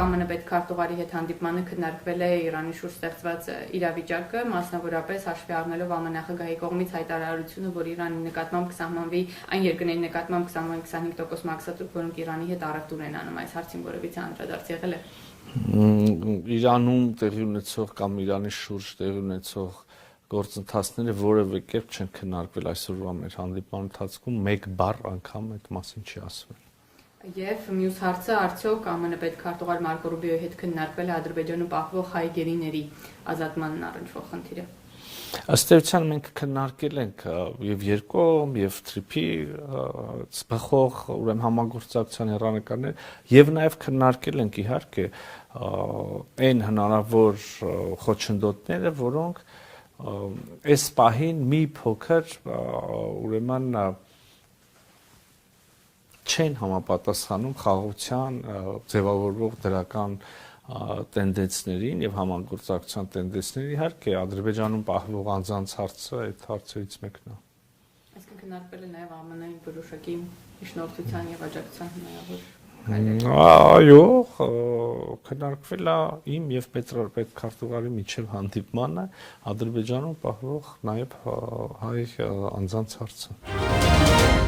ԱՄՆ պետքարտուղարի հետ հանդիպմանը քննարկվել է Իրանի շուրջ ստեղծված իրավիճակը, մասնավորապես հաշվի առնելով ԱՄՆ նախագահի կողմից հայտարարությունը, որ Իրանի նկատմամբ կսահմանվի այն երկրների նկատմամբ կսահմանվի 25% մաքսատուր, որոնք Իրանի հետ առևտուր են անում, այս հարցին որևիցե անդրադարձ եղել է։ Իրանում տեղի ունեցող կամ Իրանի շուրջ տեղի ունեցող գործընթացները որևէ կերպ չեն քննարկվել այսօրվա մեր հանդիպման ընթացքում, մեկ բառ անգամ այդ մասին չի ասվել։ Եվ մյուս հարցը արդյոք ԱՄՆ պետքարտուղար Մարկո Ռուբիոյի հետ քննարկվել է Ադրբեջանում պահվող հայ գերիների ազատմանն առնչվող խնդիրը։ Ըստ էության մենք քննարկել ենք եւ երկկողմ եւ թրիփի ծփախող ուրեմն համագործակցության հեռանկարներ եւ նաեւ քննարկել ենք իհարկե այն հնարավոր խոչընդոտները, որոնք այս պահին մի փոքր ուրեմն չեն համապատասխանում խաղաղության ձևավորվող դրական տենդենսներին եւ համագործակցության տենդենսներին, իհարկե Ադրբեջանում պահվող անձանց հարցը այդ հարցերից մեկն է։ Այսինքն քննարկվել է նաեւ ԱՄՆ-ի որոշակի միջնորդության եւ աջակցության հնարավոր։ Այո, քննարկվել է իմ եւ պետքարտուղարի միջև հանդիպմանը Ադրբեջանում պահվող նաեւ հայ անձանց հարցը։